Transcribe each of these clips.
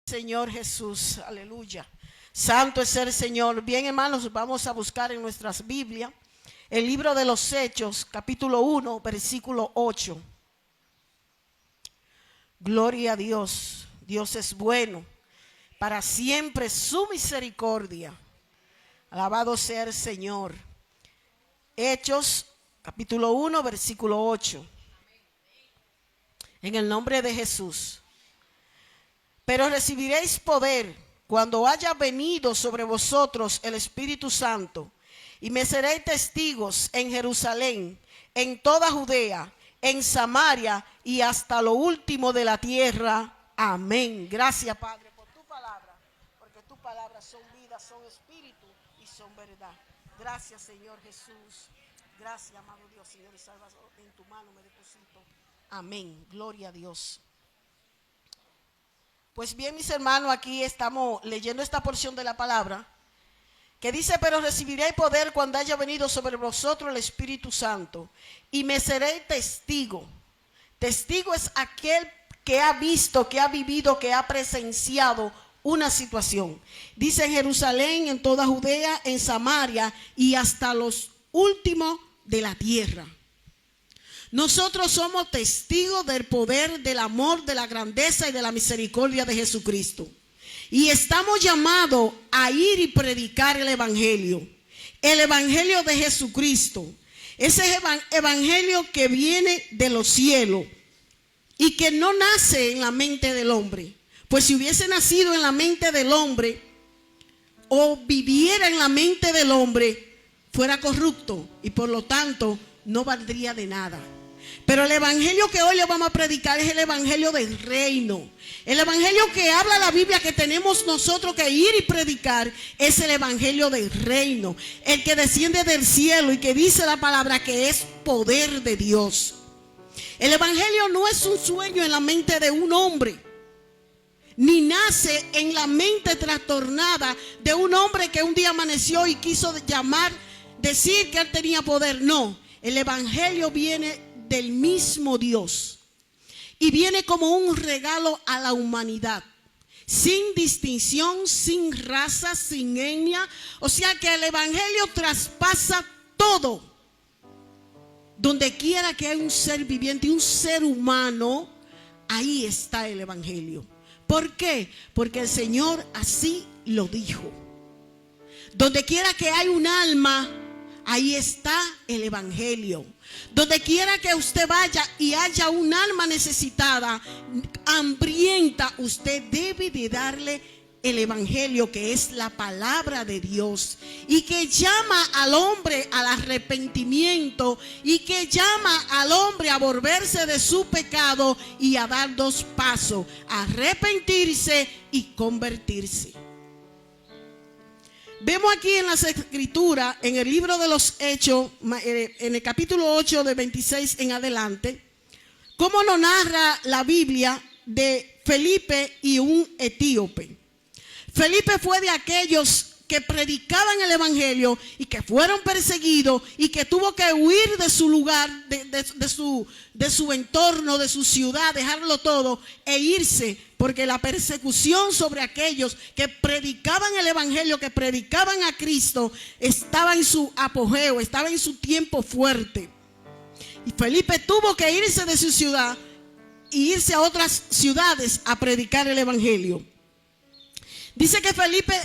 Señor Jesús, aleluya. Santo es el Señor. Bien, hermanos, vamos a buscar en nuestras Biblias el libro de los Hechos, capítulo 1, versículo 8. Gloria a Dios. Dios es bueno. Para siempre su misericordia. Alabado sea el Señor. Hechos, capítulo 1, versículo 8. En el nombre de Jesús. Pero recibiréis poder cuando haya venido sobre vosotros el Espíritu Santo, y me seréis testigos en Jerusalén, en toda Judea, en Samaria y hasta lo último de la tierra. Amén. Gracias, Padre, por tu palabra, porque tus palabras son vida, son espíritu y son verdad. Gracias, Señor Jesús. Gracias, amado Dios, Señor y Salvador. En tu mano me deposito. Amén. Gloria a Dios. Pues bien, mis hermanos, aquí estamos leyendo esta porción de la palabra que dice: pero recibiréis poder cuando haya venido sobre vosotros el Espíritu Santo, y me seréis testigo. Testigo es aquel que ha visto, que ha vivido, que ha presenciado una situación. Dice: en Jerusalén, en toda Judea, en Samaria y hasta los últimos de la tierra. Nosotros somos testigos del poder, del amor, de la grandeza y de la misericordia de Jesucristo. Y estamos llamados a ir y predicar el Evangelio de Jesucristo. Ese Evangelio que viene de los cielos y que no nace en la mente del hombre. Pues si hubiese nacido en la mente del hombre o viviera en la mente del hombre, fuera corrupto y por lo tanto no valdría de nada. Pero el evangelio que hoy le vamos a predicar es el evangelio del reino. El evangelio que habla la Biblia que tenemos nosotros que ir y predicar es el evangelio del reino. El que desciende del cielo y que dice la palabra que es poder de Dios. El evangelio no es un sueño en la mente de un hombre, ni nace en la mente trastornada de un hombre que un día amaneció y quiso decir que él tenía poder. No, el evangelio viene del mismo Dios y viene como un regalo a la humanidad, sin distinción, sin raza, sin etnia. O sea que el evangelio traspasa todo. Donde quiera que hay un ser viviente, un ser humano, ahí está el evangelio. ¿Por qué? Porque el Señor así lo dijo. Donde quiera que hay un alma, ahí está el evangelio. Donde quiera que usted vaya y haya un alma necesitada, hambrienta, usted debe de darle el evangelio, que es la palabra de Dios, y que llama al hombre al arrepentimiento, y que llama al hombre a volverse de su pecado y a dar dos pasos: arrepentirse y convertirse. Vemos aquí en las escrituras, en el libro de los Hechos, en el capítulo 8 de 26 en adelante, cómo nos narra la Biblia de Felipe y un etíope. Felipe fue de aquellos que predicaban el evangelio y que fueron perseguidos y que tuvo que huir de su lugar, de su entorno, de su ciudad, dejarlo todo e irse, porque la persecución sobre aquellos que predicaban el evangelio, que predicaban a Cristo, estaba en su apogeo, estaba en su tiempo fuerte. Y Felipe tuvo que irse de su ciudad y irse a otras ciudades a predicar el evangelio. Dice que Felipe,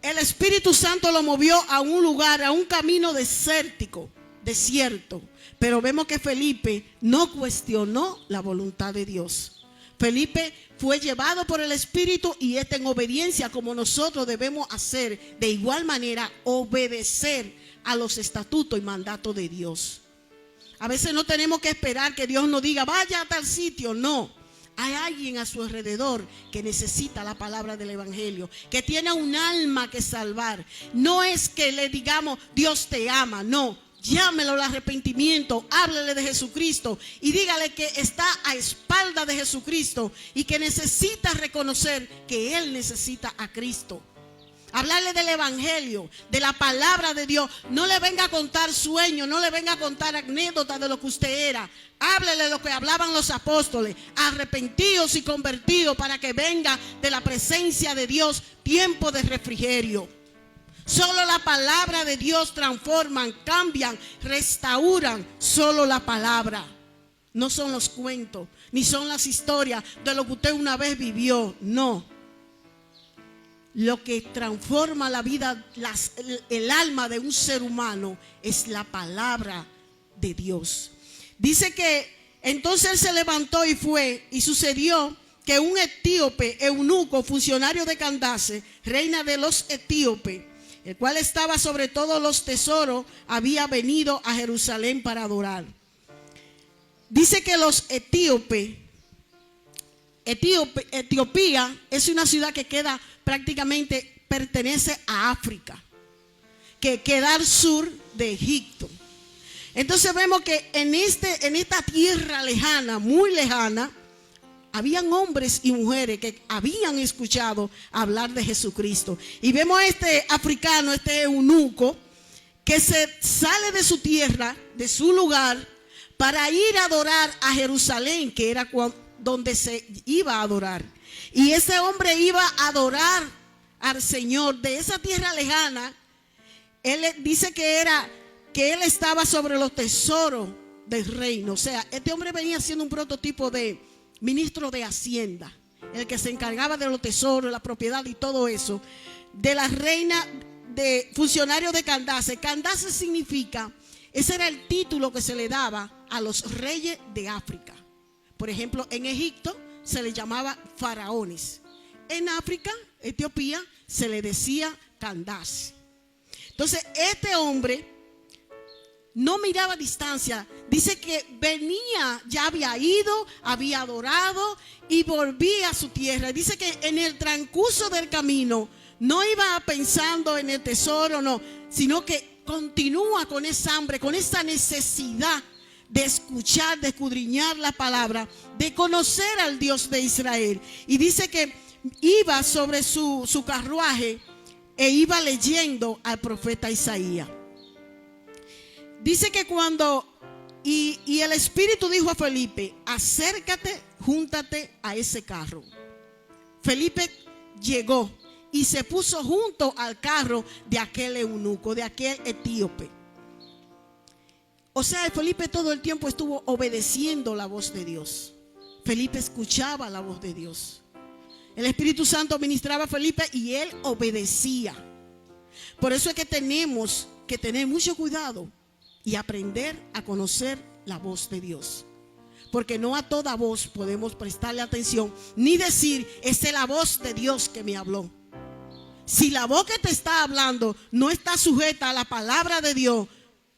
el Espíritu Santo lo movió a un lugar, a un camino desértico, desierto. Pero vemos que Felipe no cuestionó la voluntad de Dios. Felipe fue llevado por el Espíritu y en obediencia, como nosotros debemos hacer, de igual manera obedecer a los estatutos y mandatos de Dios. A veces no tenemos que esperar que Dios nos diga vaya a tal sitio, no. Hay alguien a su alrededor que necesita la palabra del evangelio, que tiene un alma que salvar. No es que le digamos Dios te ama, no. Llámelo al arrepentimiento, háblele de Jesucristo y dígale que está a espalda de Jesucristo y que necesita reconocer que él necesita a Cristo. hablarle del evangelio, de la palabra de Dios. No le venga a contar sueños, no le venga a contar anécdotas de lo que usted era. Háblele de lo que hablaban los apóstoles, arrepentidos y convertidos, para que venga de la presencia de Dios tiempo de refrigerio. Solo la palabra de Dios transforman, cambian, restauran. Solo la palabra. No son los cuentos, ni son las historias de lo que usted una vez vivió. No. Lo que transforma la vida, el alma de un ser humano, es la palabra de Dios. Dice que entonces él se levantó y fue, y sucedió que un etíope, eunuco, funcionario de Candace, reina de los etíopes, el cual estaba sobre todos los tesoros, había venido a Jerusalén para adorar. Dice que los etíopes, Etiopía es una ciudad que queda prácticamente, pertenece a África, que queda al sur de Egipto. Entonces vemos que en esta tierra lejana, muy lejana, habían hombres y mujeres que habían escuchado hablar de Jesucristo. Y vemos a este africano, este eunuco, que se sale de su tierra, de su lugar, para ir a adorar a Jerusalén, que era donde se iba a adorar. Y ese hombre iba a adorar al Señor de esa tierra lejana. Él dice que él estaba sobre los tesoros del reino. O sea, este hombre venía siendo un prototipo de ministro de Hacienda, el que se encargaba de los tesoros, la propiedad y todo eso, de la reina, de funcionario de Candace. Candace significa, ese era el título que se le daba a los reyes de África. Por ejemplo, en Egipto se le llamaba faraones. En África, Etiopía, se le decía Candace. Entonces, este hombre no miraba a distancia. Dice que venía, ya había ido, había adorado y volvía a su tierra. Dice que en el transcurso del camino no iba pensando en el tesoro, no, sino que continúa con esa hambre, con esa necesidad de escuchar, de escudriñar la palabra, de conocer al Dios de Israel. Y dice que iba sobre su carruaje e iba leyendo al profeta Isaías. Dice que y el Espíritu dijo a Felipe: acércate, júntate a ese carro. Felipe llegó y se puso junto al carro de aquel eunuco, de aquel etíope. O sea, Felipe todo el tiempo estuvo obedeciendo la voz de Dios. Felipe escuchaba la voz de Dios. El Espíritu Santo ministraba a Felipe y él obedecía. Por eso es que tenemos que tener mucho cuidado y aprender a conocer la voz de Dios. Porque no a toda voz podemos prestarle atención, ni decir, esa es la voz de Dios que me habló. Si la voz que te está hablando no está sujeta a la palabra de Dios,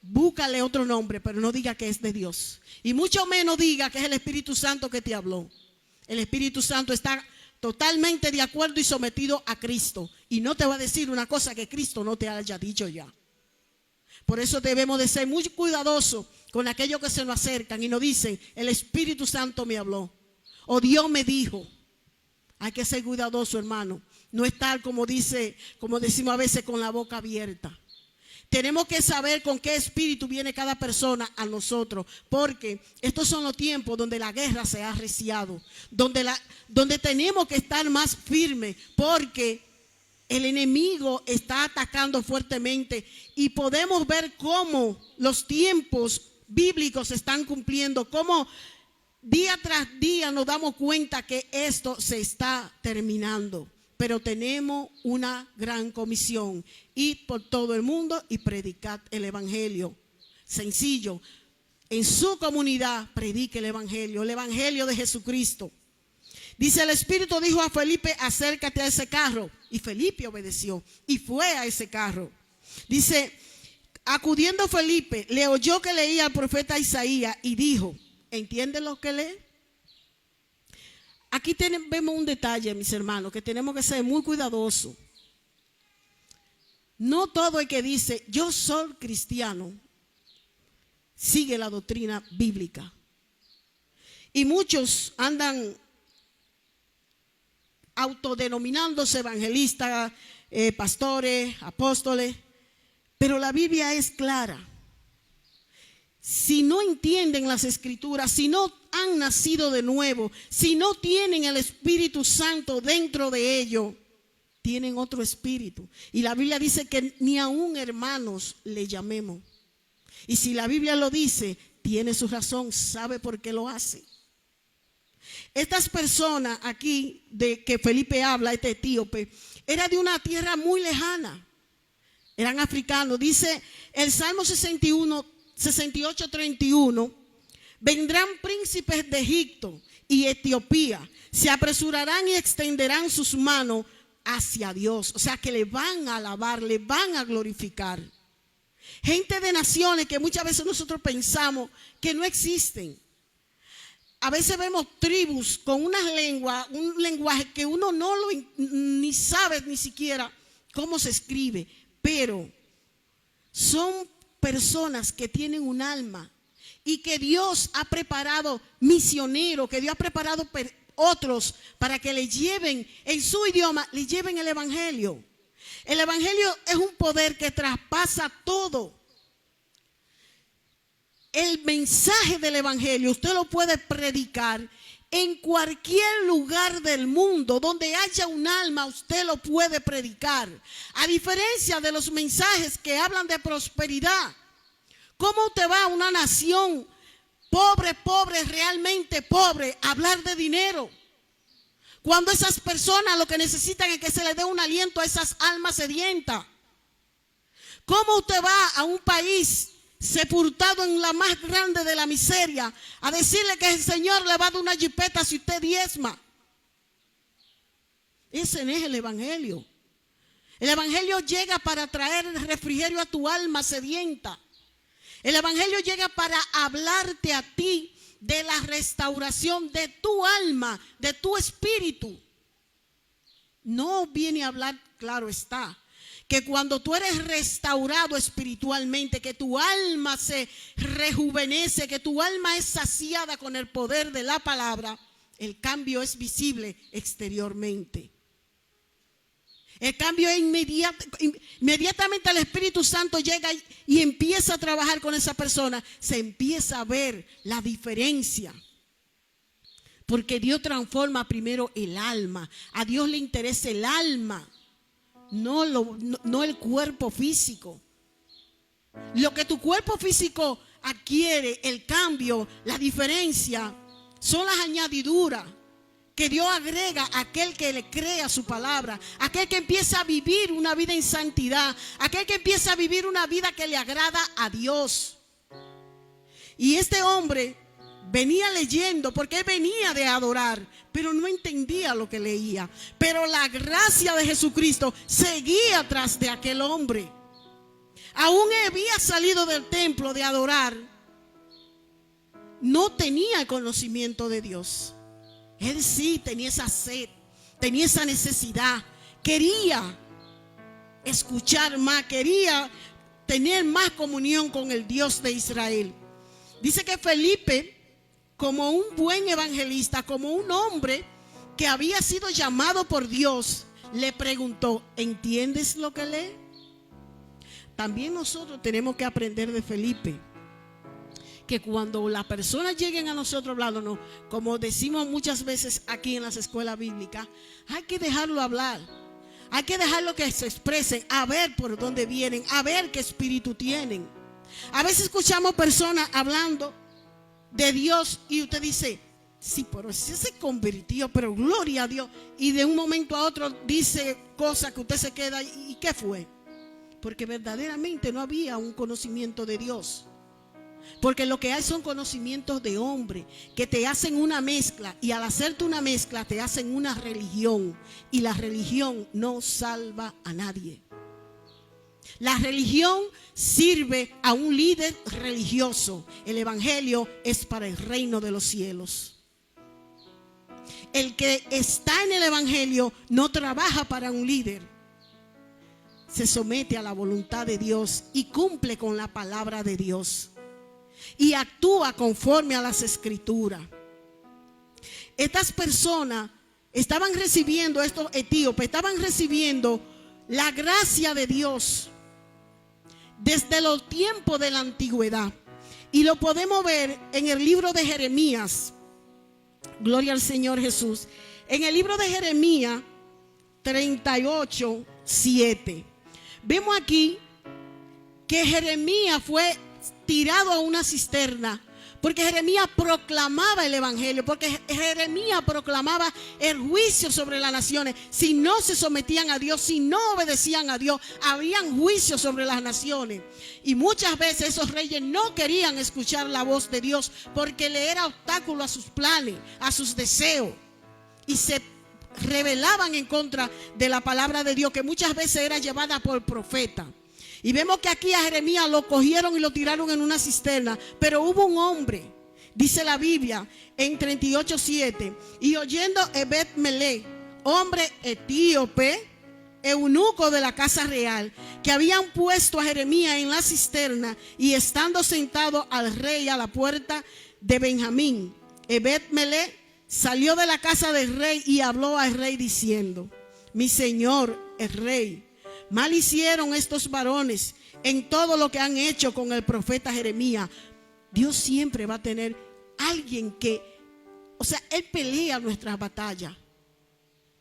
búscale otro nombre, pero no diga que es de Dios. Y mucho menos diga que es el Espíritu Santo que te habló. El Espíritu Santo está totalmente de acuerdo y sometido a Cristo. Y no te va a decir una cosa que Cristo no te haya dicho ya. Por eso debemos de ser muy cuidadosos con aquellos que se nos acercan y nos dicen: el Espíritu Santo me habló, o Dios me dijo. Hay que ser cuidadoso, hermano. No estar como decimos a veces, con la boca abierta. Tenemos que saber con qué espíritu viene cada persona a nosotros, porque estos son los tiempos donde la guerra se ha arreciado, donde tenemos que estar más firmes, porque el enemigo está atacando fuertemente y podemos ver cómo los tiempos bíblicos se están cumpliendo, cómo día tras día nos damos cuenta que esto se está terminando. Pero tenemos una gran comisión: ir por todo el mundo y predicar el evangelio. Sencillo, en su comunidad predique el evangelio de Jesucristo. Dice: el Espíritu dijo a Felipe: acércate a ese carro. Y Felipe obedeció y fue a ese carro. Dice: acudiendo Felipe, le oyó que leía al profeta Isaías y dijo, ¿entiende lo que lee? Aquí vemos un detalle, mis hermanos, que tenemos que ser muy cuidadosos. No todo el que dice yo soy cristiano sigue la doctrina bíblica. Y muchos andan autodenominándose evangelistas, pastores, apóstoles, pero la Biblia es clara. Si no entienden las Escrituras, si no han nacido de nuevo, si no tienen el Espíritu Santo dentro de ellos, tienen otro espíritu. Y la Biblia dice que ni aun hermanos le llamemos. Y si la Biblia lo dice, tiene su razón, sabe por qué lo hace. Estas personas aquí de que Felipe habla, este etíope, era de una tierra muy lejana. Eran africanos. Dice el Salmo 68:31, vendrán príncipes de Egipto y Etiopía, se apresurarán y extenderán sus manos hacia Dios. O sea que le van a alabar, le van a glorificar. Gente de naciones que muchas veces nosotros pensamos que no existen. A veces vemos tribus con unas lenguas, un lenguaje que uno ni sabe ni siquiera cómo se escribe, pero son personas que tienen un alma y que Dios ha preparado misioneros, que Dios ha preparado otros para que le lleven en su idioma, le lleven el evangelio. El evangelio es un poder que traspasa todo. El mensaje del evangelio usted lo puede predicar en cualquier lugar del mundo. Donde haya un alma, usted lo puede predicar. A diferencia de los mensajes que hablan de prosperidad. ¿Cómo usted va a una nación pobre, realmente pobre, a hablar de dinero? Cuando esas personas lo que necesitan es que se les dé un aliento a esas almas sedientas. ¿Cómo usted va a un país sepultado en la más grande de la miseria a decirle que el Señor le va a dar una jipeta si usted diezma? Ese no es el evangelio. El evangelio llega para traer refrigerio a tu alma sedienta. El evangelio llega para hablarte a ti de la restauración de tu alma, de tu espíritu. No viene a hablar, claro está, que cuando tú eres restaurado espiritualmente, que tu alma se rejuvenece, que tu alma es saciada con el poder de la palabra, el cambio es visible exteriormente. El cambio es inmediatamente el Espíritu Santo llega y empieza a trabajar con esa persona. Se empieza a ver la diferencia. Porque Dios transforma primero el alma. A Dios le interesa el alma, no el cuerpo físico. Lo que tu cuerpo físico adquiere, el cambio, la diferencia, son las añadiduras que Dios agrega a aquel que le crea su palabra, aquel que empieza a vivir una vida en santidad, aquel que empieza a vivir una vida que le agrada a Dios. Y este hombre venía leyendo porque él venía de adorar, pero no entendía lo que leía. Pero la gracia de Jesucristo seguía tras de aquel hombre. Aún había salido del templo de adorar, no tenía el conocimiento de Dios. Él sí tenía esa sed, tenía esa necesidad, quería escuchar más, quería tener más comunión con el Dios de Israel. Dice que Felipe, como un buen evangelista, como un hombre que había sido llamado por Dios, le preguntó: ¿entiendes lo que lee? También nosotros tenemos que aprender de Felipe, que cuando las personas lleguen a nosotros hablándonos, como decimos muchas veces aquí en las escuelas bíblicas, hay que dejarlo hablar, hay que dejarlo que se expresen, a ver por dónde vienen, a ver qué espíritu tienen. A veces escuchamos personas hablando de Dios y usted dice: sí, pero sí se convirtió, pero gloria a Dios, y de un momento a otro dice cosas que usted se queda: ¿y qué fue? Porque verdaderamente no había un conocimiento de Dios. Porque lo que hay son conocimientos de hombre que te hacen una mezcla, y al hacerte una mezcla te hacen una religión, y la religión no salva a nadie. La religión sirve a un líder religioso. El evangelio es para el reino de los cielos. El que está en el evangelio no trabaja para un líder, se somete a la voluntad de Dios y cumple con la palabra de Dios y actúa conforme a las escrituras. Estas personas estaban recibiendo, estos etíopes estaban recibiendo la gracia de Dios desde los tiempos de la antigüedad. Y lo podemos ver en el libro de Jeremías. Gloria al Señor Jesús. En el libro de Jeremías 38:7. Vemos aquí que Jeremías fue tirado a una cisterna porque Jeremías proclamaba el evangelio, porque Jeremías proclamaba el juicio sobre las naciones. Si no se sometían a Dios, si no obedecían a Dios, habían juicio sobre las naciones. Y muchas veces esos reyes no querían escuchar la voz de Dios porque le era obstáculo a sus planes, a sus deseos, y se rebelaban en contra de la palabra de Dios, que muchas veces era llevada por profeta. Y vemos que aquí a Jeremías lo cogieron y lo tiraron en una cisterna. Pero hubo un hombre, dice la Biblia en 38:7, y oyendo Ebed-Melech, hombre etíope, eunuco de la casa real, que habían puesto a Jeremías en la cisterna, y estando sentado al rey a la puerta de Benjamín, Ebed-Melech salió de la casa del rey y habló al rey diciendo: mi señor el rey, mal hicieron estos varones en todo lo que han hecho con el profeta Jeremías. Dios siempre va a tener alguien que, Él pelea nuestras batallas.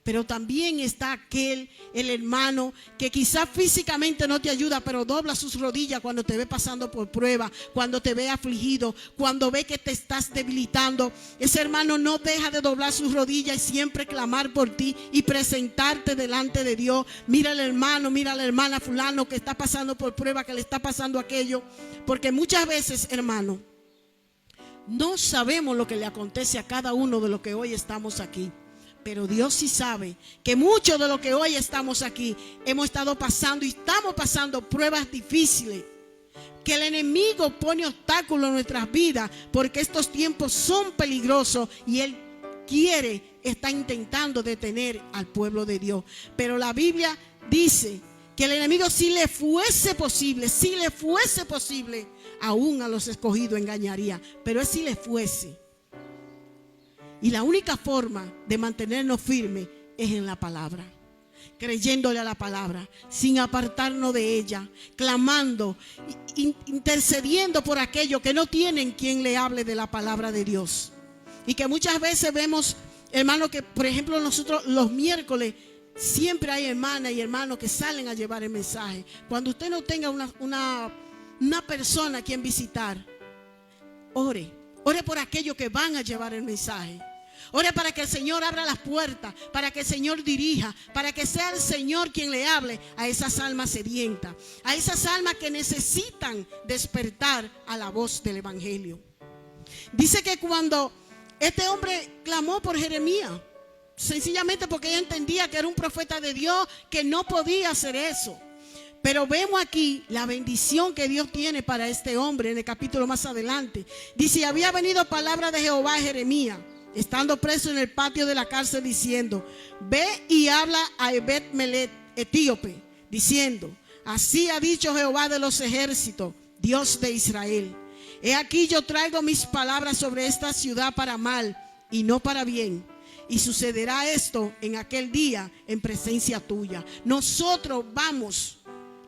Pero también está el hermano que quizás físicamente no te ayuda, pero dobla sus rodillas cuando te ve pasando por prueba, cuando te ve afligido, cuando ve que te estás debilitando. Ese hermano no deja de doblar sus rodillas y siempre clamar por ti y presentarte delante de Dios. Mira al hermano, mira a la hermana fulano que está pasando por prueba, que le está pasando aquello. Porque muchas veces, hermano, no sabemos lo que le acontece a cada uno de los que hoy estamos aquí. Pero Dios sí sabe que muchos de los que hoy estamos aquí hemos estado pasando y estamos pasando pruebas difíciles. Que el enemigo pone obstáculos en nuestras vidas porque estos tiempos son peligrosos y él está intentando detener al pueblo de Dios. Pero la Biblia dice que el enemigo, si le fuese posible, aún a los escogidos engañaría. Pero es si le fuese. Y la única forma de mantenernos firmes es en la palabra, creyéndole a la palabra, sin apartarnos de ella, clamando, intercediendo por aquellos que no tienen quien le hable de la palabra de Dios. Y que muchas veces vemos, hermanos, que por ejemplo nosotros los miércoles siempre hay hermanas y hermanos que salen a llevar el mensaje. Cuando usted no tenga una persona a quien visitar, ore por aquellos que van a llevar el mensaje. Ore para que el Señor abra las puertas, para que el Señor dirija, para que sea el Señor quien le hable a esas almas sedientas, a esas almas que necesitan despertar a la voz del evangelio. Dice que cuando este hombre clamó por Jeremías, sencillamente porque ella entendía que era un profeta de Dios, que no podía hacer eso. Pero vemos aquí la bendición que Dios tiene para este hombre en el capítulo más adelante. Dice: había venido palabra de Jehová a Jeremías, estando preso en el patio de la cárcel, diciendo: ve y habla a Ebed-Melech etíope, diciendo: así ha dicho Jehová de los ejércitos, Dios de Israel: he aquí yo traigo mis palabras sobre esta ciudad para mal y no para bien. Y sucederá esto en aquel día en presencia tuya. Nosotros vamos,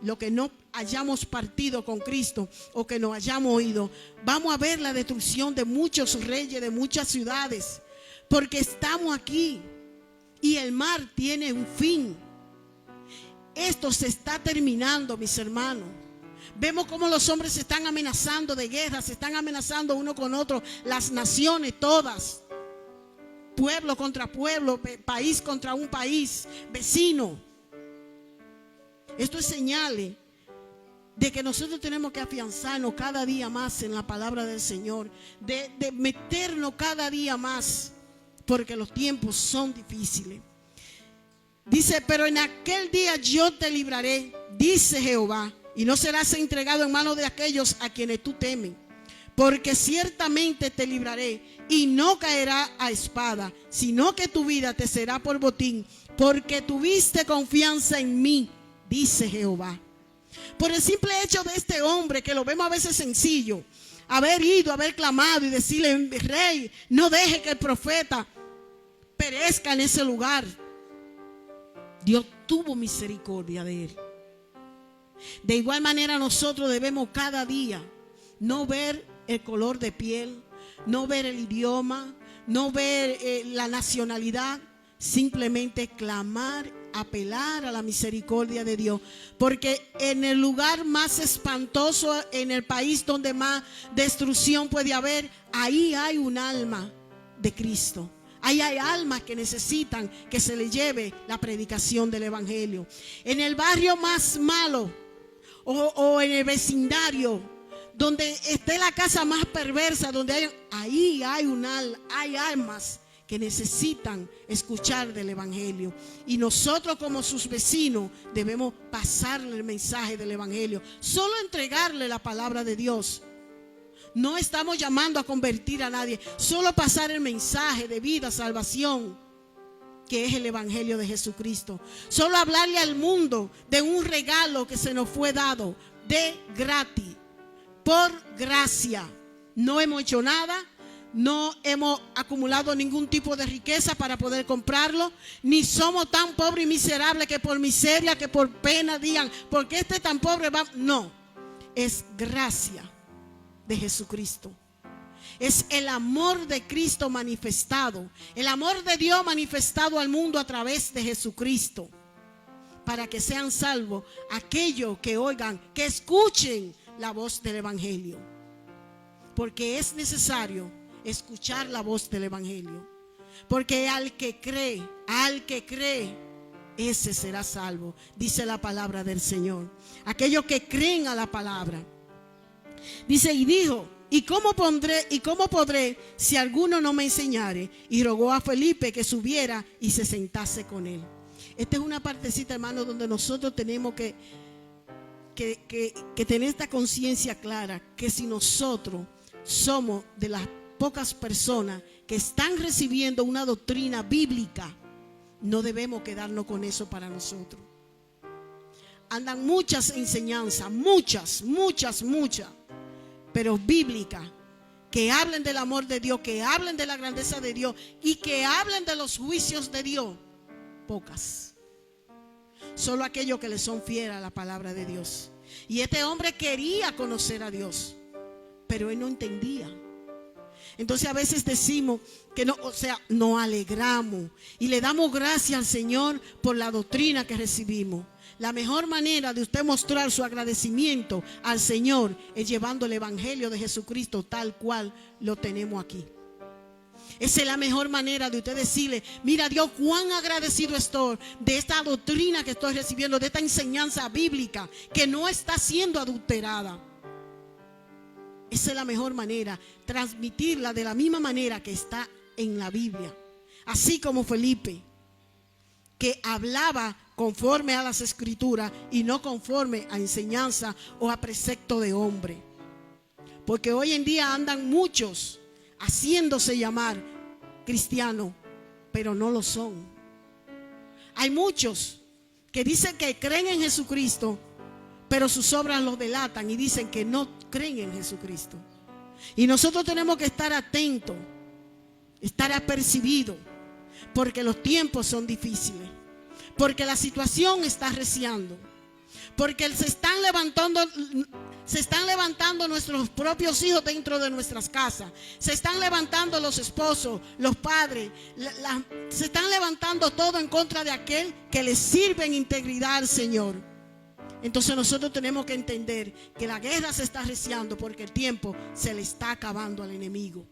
lo que no hayamos partido con Cristo o que no hayamos oído, vamos a ver la destrucción de muchos reyes, de muchas ciudades, porque estamos aquí y el mar tiene un fin. Esto se está terminando, mis hermanos. Vemos cómo los hombres se están amenazando de guerra, se están amenazando uno con otro, las naciones todas, pueblo contra pueblo, país contra un país vecino. Esto es señales de que nosotros tenemos que afianzarnos cada día más en la palabra del Señor, de meternos cada día más, porque los tiempos son difíciles. Dice: pero en aquel día yo te libraré, dice Jehová, y no serás entregado en manos de aquellos a quienes tú temes, porque ciertamente te libraré y no caerá a espada, sino que tu vida te será por botín, porque tuviste confianza en mí, dice Jehová. Por el simple hecho de este hombre, que lo vemos a veces sencillo, haber ido, haber clamado y decirle: rey, no deje que el profeta perezca en ese lugar. Dios tuvo misericordia de él. De igual manera nosotros debemos cada día no ver el color de piel, no ver el idioma, no ver la nacionalidad, simplemente clamar, apelar a la misericordia de Dios, porque en el lugar más espantoso, en el país donde más destrucción puede haber, ahí hay un alma de Cristo. Ahí hay almas que necesitan que se les lleve la predicación del evangelio. En el barrio más malo o en el vecindario donde esté la casa más perversa, donde ahí hay almas que necesitan escuchar del evangelio. Y nosotros como sus vecinos debemos pasarle el mensaje del evangelio. Solo entregarle la palabra de Dios. No estamos llamando a convertir a nadie. Solo pasar el mensaje de vida, salvación, que es el evangelio de Jesucristo. Solo hablarle al mundo de un regalo que se nos fue dado de gratis, por gracia. No hemos hecho nada. No hemos acumulado ningún tipo de riqueza para poder comprarlo, ni somos tan pobres y miserables que por miseria, que por pena digan, porque este tan pobre va. No, es gracia de Jesucristo. Es el amor de Cristo manifestado, el amor de Dios manifestado al mundo a través de Jesucristo, para que sean salvos aquellos que oigan, que escuchen la voz del evangelio, porque es necesario escuchar la voz del evangelio, porque al que cree, ese será salvo, dice la palabra del Señor. Aquellos que creen a la palabra. Dice, y dijo, ¿y cómo podré si alguno no me enseñare? Y rogó a Felipe que subiera y se sentase con él. Esta es una partecita, hermano, donde nosotros tenemos que tener esta conciencia clara, que si nosotros somos de las pocas personas que están recibiendo una doctrina bíblica, no debemos quedarnos con eso para nosotros. Andan muchas enseñanzas, muchas, pero bíblicas, que hablen del amor de Dios, que hablen de la grandeza de Dios y que hablen de los juicios de Dios, pocas. Solo aquellos que le son fieles a la palabra de Dios. Y este hombre quería conocer a Dios, pero él no entendía. Entonces a veces decimos que no, nos alegramos y le damos gracias al Señor por la doctrina que recibimos. La mejor manera de usted mostrar su agradecimiento al Señor es llevando el evangelio de Jesucristo tal cual lo tenemos aquí. Esa es la mejor manera de usted decirle, mira Dios, cuán agradecido estoy de esta doctrina que estoy recibiendo, de esta enseñanza bíblica que no está siendo adulterada. Esa es la mejor manera, transmitirla de la misma manera que está en la Biblia. Así como Felipe, que hablaba conforme a las escrituras y no conforme a enseñanza o a precepto de hombre. Porque hoy en día andan muchos haciéndose llamar cristianos, pero no lo son. Hay muchos que dicen que creen en Jesucristo, pero sus obras los delatan y dicen que no creen en Jesucristo. Y nosotros tenemos que estar atentos, estar apercibidos, porque los tiempos son difíciles, porque la situación está arreciando, porque se están levantando nuestros propios hijos dentro de nuestras casas, se están levantando los esposos, los padres, se están levantando todo en contra de aquel que le sirve en integridad al Señor. Entonces nosotros tenemos que entender que la guerra se está arreciando porque el tiempo se le está acabando al enemigo.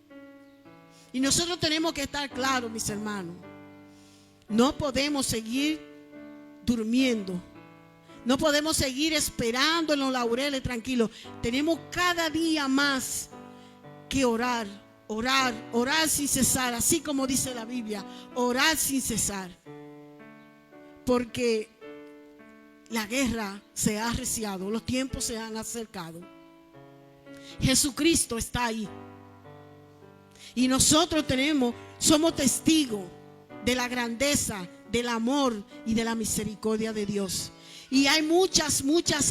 Y nosotros tenemos que estar claros, mis hermanos. No podemos seguir durmiendo. No podemos seguir esperando en los laureles tranquilos. Tenemos cada día más que orar sin cesar. Así como dice la Biblia, orar sin cesar. Porque la guerra se ha arreciado, los tiempos se han acercado. Jesucristo está ahí. Y nosotros somos testigos de la grandeza, del amor y de la misericordia de Dios. Y hay muchas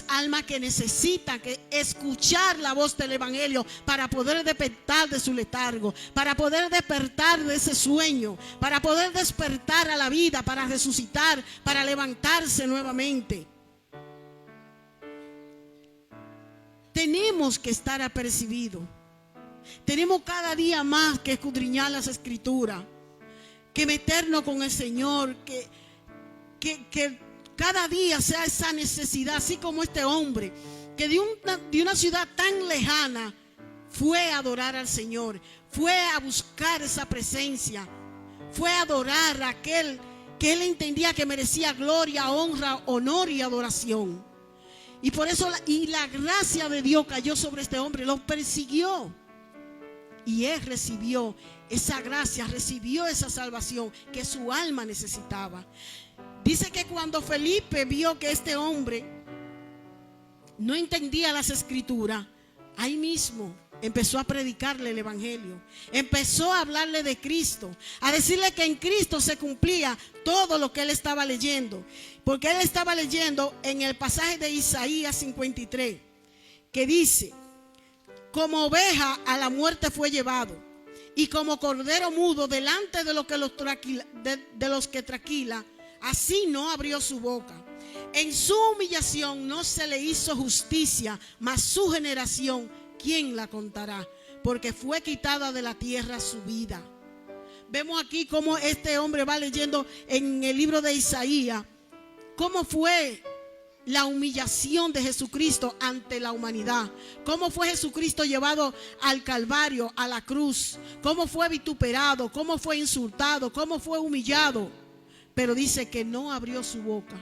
almas que necesitan escuchar la voz del evangelio para poder despertar de su letargo, para poder despertar de ese sueño, para poder despertar a la vida, para resucitar, para levantarse nuevamente. Tenemos que estar apercibidos. Tenemos cada día más que escudriñar las escrituras, que meternos con el Señor, que cada día sea esa necesidad, así como este hombre que de una ciudad tan lejana fue a adorar al Señor, fue a buscar esa presencia, fue a adorar a aquel que él entendía que merecía gloria, honra, honor y adoración. Y por eso la gracia de Dios cayó sobre este hombre, lo persiguió. Y él recibió esa gracia, recibió esa salvación que su alma necesitaba. Dice que cuando Felipe vio que este hombre no entendía las escrituras, ahí mismo empezó a predicarle el evangelio. Empezó a hablarle de Cristo, a decirle que en Cristo se cumplía todo lo que él estaba leyendo. Porque él estaba leyendo en el pasaje de Isaías 53, que dice: como oveja a la muerte fue llevado, y como cordero mudo delante de los que traquila, así no abrió su boca. En su humillación no se le hizo justicia, mas su generación, ¿quién la contará? Porque fue quitada de la tierra su vida. Vemos aquí cómo este hombre va leyendo en el libro de Isaías cómo fue la humillación de Jesucristo ante la humanidad. Cómo fue Jesucristo llevado al Calvario, a la cruz. Cómo fue vituperado, cómo fue insultado, cómo fue humillado. Pero dice que no abrió su boca,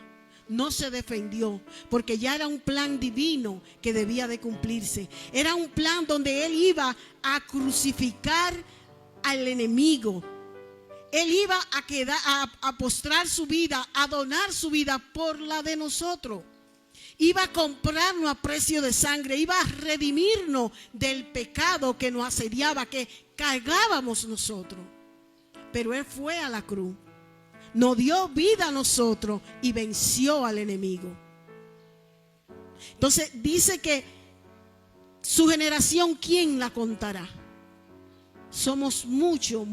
no se defendió, porque ya era un plan divino que debía de cumplirse. Era un plan donde él iba a crucificar al enemigo. Él iba a postrar su vida, a donar su vida por la de nosotros. Iba a comprarnos a precio de sangre, iba a redimirnos del pecado que nos asediaba, que cargábamos nosotros. Pero él fue a la cruz, nos dio vida a nosotros y venció al enemigo. Entonces dice que su generación, ¿quién la contará? Somos mucho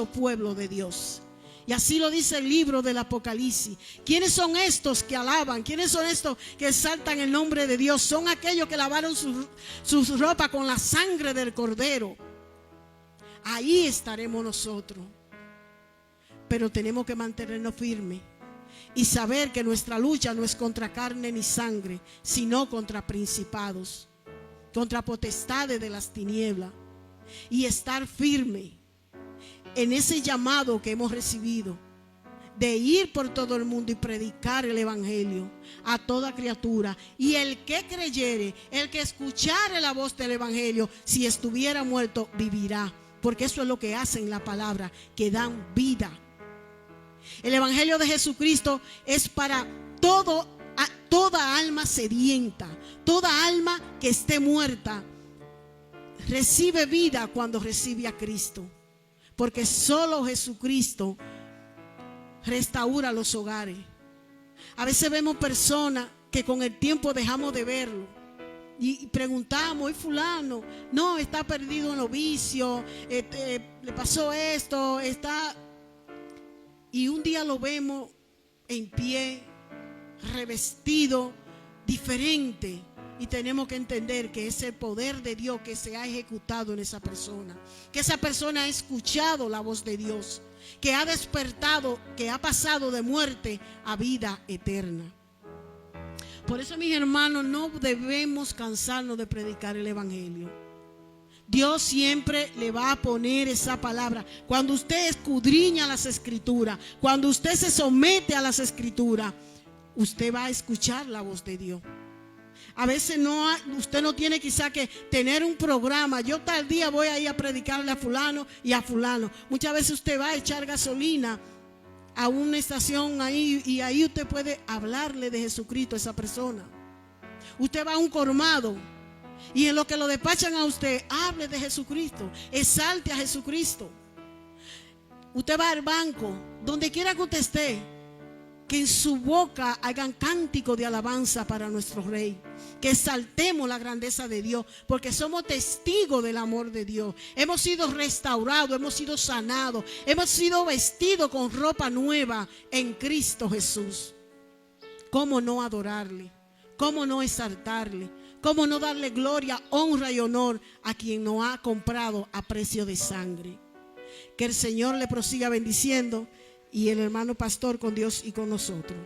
pueblo de Dios. Y así lo dice el libro del Apocalipsis. ¿Quiénes son estos que alaban? ¿Quiénes son estos que exaltan el nombre de Dios? Son aquellos que lavaron su ropa con la sangre del Cordero. Ahí estaremos nosotros. Pero tenemos que mantenernos firmes y saber que nuestra lucha no es contra carne ni sangre, sino contra principados, contra potestades de las tinieblas. Y estar firme en ese llamado que hemos recibido de ir por todo el mundo y predicar el evangelio a toda criatura. Y el que creyere, el que escuchare la voz del evangelio, si estuviera muerto, vivirá. Porque eso es lo que hacen la palabra, que dan vida. El evangelio de Jesucristo es para toda alma sedienta, toda alma que esté muerta. Recibe vida cuando recibe a Cristo, porque solo Jesucristo restaura los hogares. A veces vemos personas que con el tiempo dejamos de verlo y preguntamos: ¿y fulano? No, está perdido en los vicios, le pasó esto, y un día lo vemos en pie, revestido, diferente. Y tenemos que entender que es el poder de Dios que se ha ejecutado en esa persona. Que esa persona ha escuchado la voz de Dios. Que ha despertado, que ha pasado de muerte a vida eterna. Por eso, mis hermanos, no debemos cansarnos de predicar el evangelio. Dios siempre le va a poner esa palabra. Cuando usted escudriña las escrituras, cuando usted se somete a las escrituras, usted va a escuchar la voz de Dios. A veces usted no tiene quizá que tener un programa. Yo tal día voy a ir a predicarle a fulano y a fulano. Muchas veces usted va a echar gasolina a una estación ahí y ahí usted puede hablarle de Jesucristo a esa persona. Usted va a un colmado y en lo que lo despachan a usted, hable de Jesucristo, exalte a Jesucristo. Usted va al banco, donde quiera que usted esté, que en su boca hagan cántico de alabanza para nuestro Rey. Que exaltemos la grandeza de Dios, porque somos testigos del amor de Dios. Hemos sido restaurados, hemos sido sanados, hemos sido vestidos con ropa nueva en Cristo Jesús. ¿Cómo no adorarle? ¿Cómo no exaltarle? ¿Cómo no darle gloria, honra y honor a quien nos ha comprado a precio de sangre? Que el Señor le prosiga bendiciendo, y el hermano pastor con Dios y con nosotros.